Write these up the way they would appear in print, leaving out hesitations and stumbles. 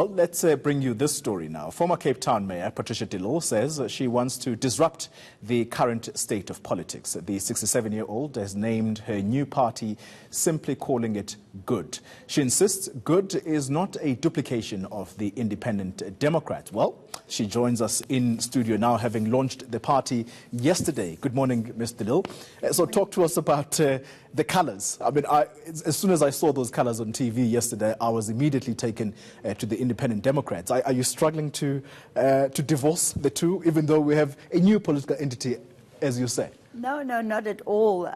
Well, let's bring you this story now. Former Cape Town Mayor Patricia De Lille says she wants to disrupt the current state of politics. The 67-year-old has named her new party, simply calling it Good. She insists Good is not a duplication of the Independent Democrats. Well, she joins us in studio now, having launched the party yesterday. Good morning, Ms. De Lille. So talk to us about the colours. I mean, as soon as I saw those colours on TV yesterday, I was immediately taken to the Independent Democrats. Are you struggling to divorce the two, even though we have a new political entity, as you say? No, not at all.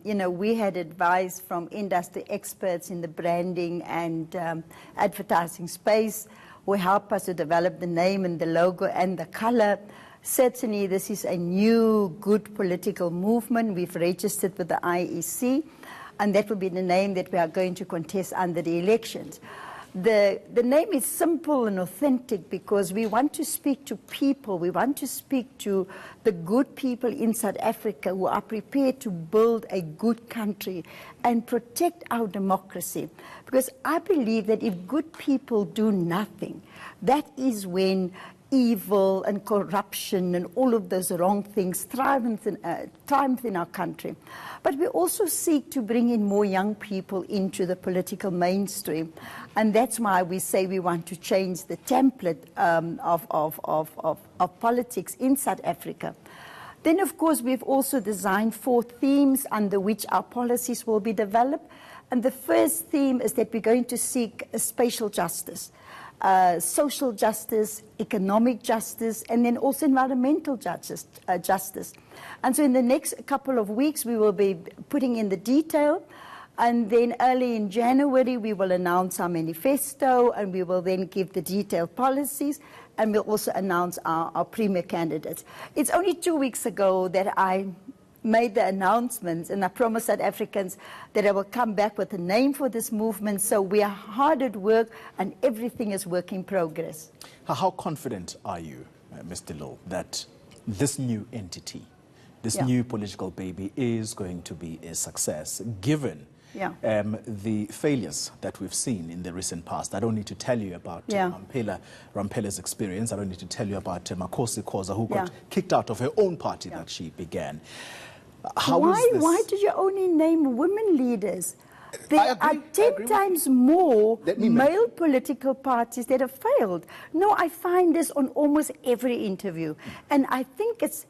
We had advice from industry experts in the branding and advertising space who help us to develop the name and the logo and the color. Certainly, this is a new, good political movement. We've registered with the IEC, and that will be the name that we are going to contest under the elections. The name is simple and authentic because we want to speak to people. We want to speak to the good people in South Africa who are prepared to build a good country and protect our democracy. Because I believe that if good people do nothing, that is when evil and corruption and all of those wrong things triumph in our country. But we also seek to bring in more young people into the political mainstream. And that's why we say we want to change the template of politics in South Africa. Then, of course, we've also designed 4 themes under which our policies will be developed. And the first theme is that we're going to seek spatial justice. Social justice, economic justice, and then also environmental justice. And so in the next couple of weeks, we will be putting in the detail. And then early in January, we will announce our manifesto, and we will then give the detailed policies, and we'll also announce our premier candidates. It's only 2 weeks ago that I made the announcements, and I promised South Africans that I will come back with a name for this movement. So we are hard at work, and everything is work in progress. How confident are you, Ms. De Lille, that this new entity, this new political baby is going to be a success, given the failures that we've seen in the recent past? I don't need to tell you about Rampela's experience. I don't need to tell you about Makosi Khoza, who got kicked out of her own party that she began. Why do you only name women leaders? There are 10 times more male political parties that have failed. No, I find this on almost every interview. And I think it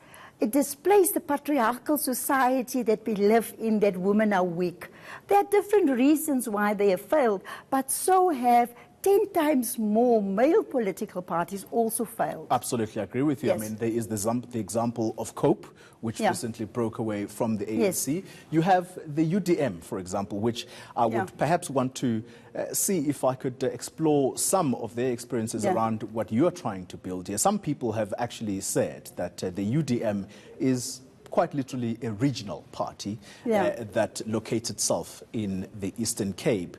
displays the patriarchal society that we live in, that women are weak. There are different reasons why they have failed, but so have 10 times more male political parties also failed. Absolutely, I agree with you. Yes. I mean, there is the example of COPE, which recently broke away from the ANC. Yes. You have the UDM, for example, which I would perhaps want to see if I could explore some of their experiences around what you're trying to build here. Some people have actually said that the UDM is quite literally a regional party that locates itself in the Eastern Cape.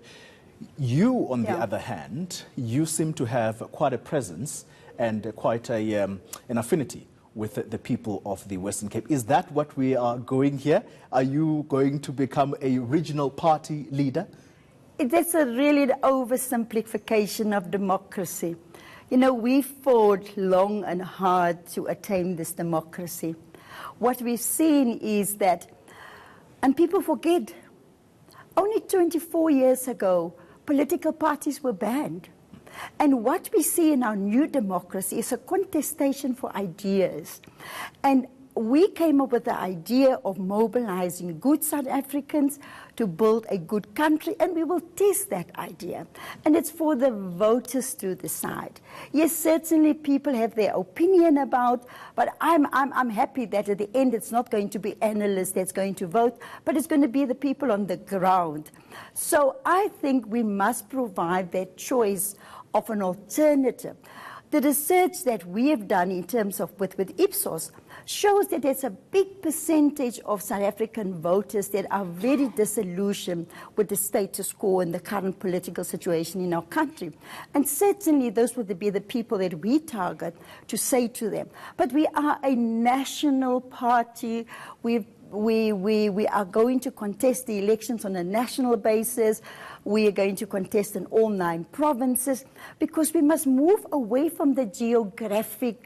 You, on the other hand, you seem to have quite a presence and quite an affinity with the people of the Western Cape. Is that what we are going here? Are you going to become a regional party leader? That's really the oversimplification of democracy. You know, we fought long and hard to attain this democracy. What we've seen is that, and people forget, only 24 years ago, political parties were banned. And what we see in our new democracy is a contestation for ideas. And we came up with the idea of mobilizing good South Africans to build a good country, and we will test that idea. And it's for the voters to decide. Yes, certainly people have their opinion about, but I'm happy that at the end it's not going to be analysts that's going to vote, but it's going to be the people on the ground. So I think we must provide that choice of an alternative. The research that we have done in terms of with Ipsos shows that there's a big percentage of South African voters that are very disillusioned with the status quo and the current political situation in our country. And certainly those would be the people that we target to say to them. But we are a national party. We are going to contest the elections on a national basis. We are going to contest in all 9 provinces because we must move away from the geographic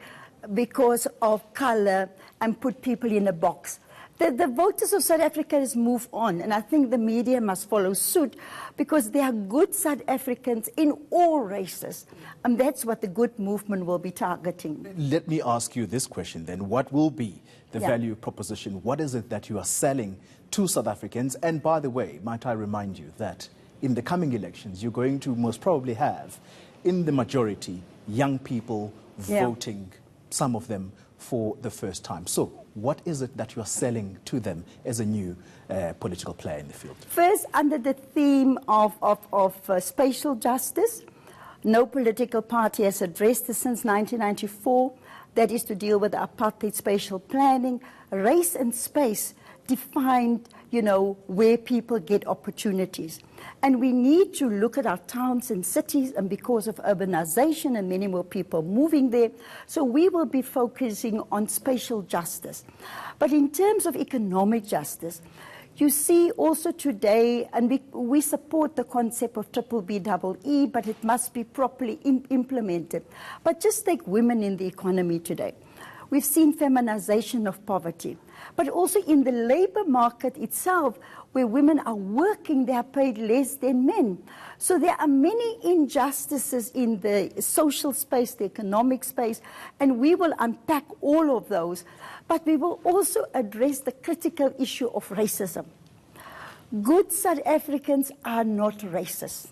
because of color and put people in a box. The voters of South Africa has moved on, and I think the media must follow suit because there are good South Africans in all races, and that's what the good movement will be targeting. Let me ask you this question then. What will be the value proposition? What is it that you are selling to South Africans? And by the way, might I remind you that in the coming elections, you're going to most probably have, in the majority, young people voting, some of them for the first time. So what is it that you are selling to them as a new political player in the field? First, under the theme of spatial justice, no political party has addressed this since 1994. That is to deal with apartheid spatial planning. Race and space defined, where people get opportunities. And we need to look at our towns and cities, and because of urbanization and many more people moving there, so we will be focusing on spatial justice. But in terms of economic justice, you see also today, and we support the concept of BBBEE, but it must be properly implemented. But just take women in the economy today. We've seen feminization of poverty, but also in the labor market itself, where women are working, they are paid less than men. So there are many injustices in the social space, the economic space, and we will unpack all of those. But we will also address the critical issue of racism. Good South Africans are not racist.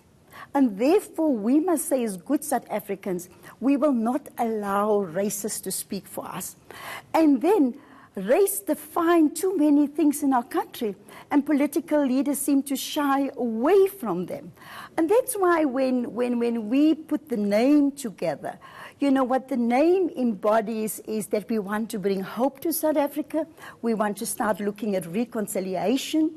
And therefore, we must say as good South Africans, we will not allow racists to speak for us. And then race defines too many things in our country, and political leaders seem to shy away from them. And that's why when we put the name together, what the name embodies is that we want to bring hope to South Africa. We want to start looking at reconciliation.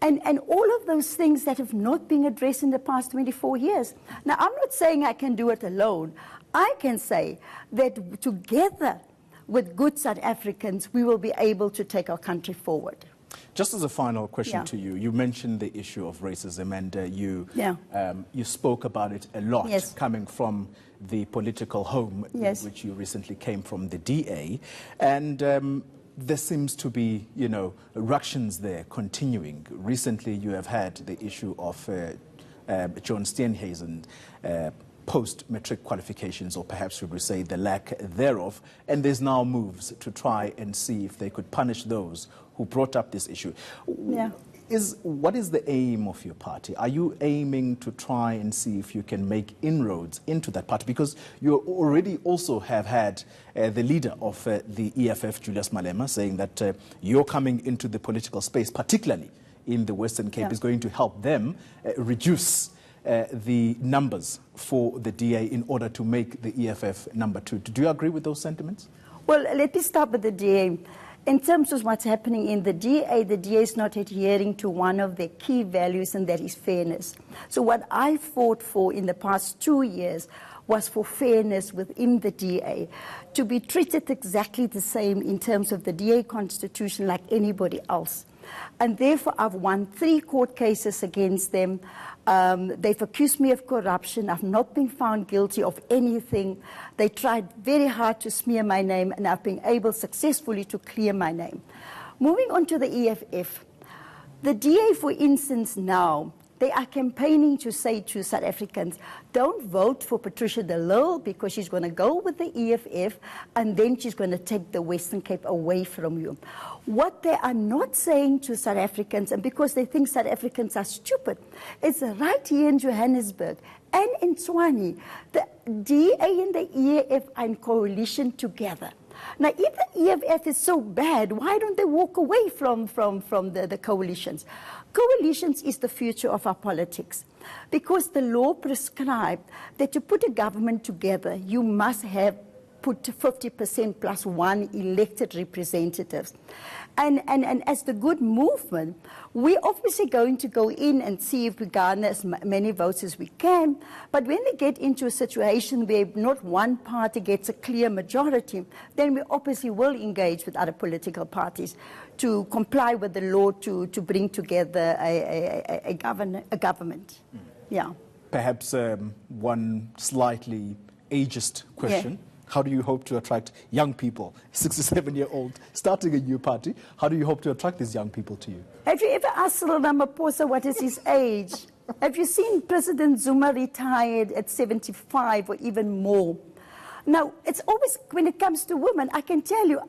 And all of those things that have not been addressed in the past 24 years. Now, I'm not saying I can do it alone. I can say that together with good South Africans, we will be able to take our country forward. Just as a final question to you, you mentioned the issue of racism, and you spoke about it a lot, coming from the political home which you recently came from, the DA. And there seems to be, ructions there continuing. Recently, you have had the issue of John Steenhuisen post-matric qualifications, or perhaps we would say the lack thereof, and there's now moves to try and see if they could punish those who brought up this issue. What is the aim of your party? Are you aiming to try and see if you can make inroads into that party? Because you already also have had the leader of the EFF, Julius Malema, saying that you're coming into the political space, particularly in the Western Cape, is going to help them reduce the numbers for the DA in order to make the EFF number 2. Do you agree with those sentiments? Well, let me start with the DA. In terms of what's happening in the DA is not adhering to one of their key values, and that is fairness. So what I fought for in the past 2 years was for fairness within the DA, to be treated exactly the same in terms of the DA constitution like anybody else. And therefore, I've won 3 court cases against them. They've accused me of corruption. I've not been found guilty of anything. They tried very hard to smear my name, and I've been able successfully to clear my name. Moving on to the EFF. The DA, for instance, now, they are campaigning to say to South Africans, don't vote for Patricia De Lille because she's going to go with the EFF and then she's going to take the Western Cape away from you. What they are not saying to South Africans, and because they think South Africans are stupid, is right here in Johannesburg and in Tshwane, the DA and the EFF are in coalition together. Now, if the EFF is so bad, why don't they walk away from the coalitions? Coalitions is the future of our politics, because the law prescribes that to put a government together, you must have put 50% plus 1 elected representatives. And as the good movement, we're obviously going to go in and see if we garner as many votes as we can. But when we get into a situation where not one party gets a clear majority, then we obviously will engage with other political parties to comply with the law to bring together a government. Yeah. Perhaps one slightly ageist question. Yeah. How do you hope to attract young people, 67-year-old, starting a new party? How do you hope to attract these young people to you? Have you ever asked Cyril Ramaphosa what is his age? Have you seen President Zuma retired at 75 or even more? Now, it's always, when it comes to women, I can tell you,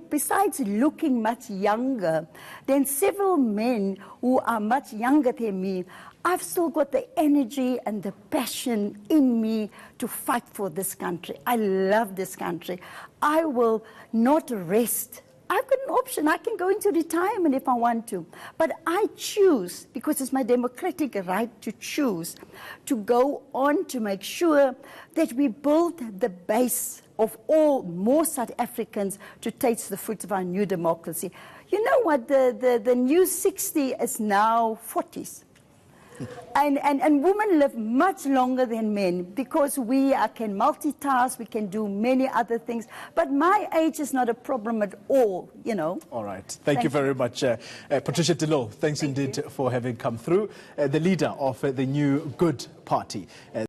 besides looking much younger than several men who are much younger than me, I've still got the energy and the passion in me to fight for this country. I love this country. I will not rest. I've got an option. I can go into retirement if I want to. But I choose, because it's my democratic right to choose, to go on to make sure that we build the base of all more South Africans to taste the fruits of our new democracy. You know what? The new 60 is now 40s. And women live much longer than men because we can multitask, we can do many other things. But my age is not a problem at all, you know. All right. Thank you very much, Patricia De Lille. Thanks indeed for having come through, the leader of the new Good Party.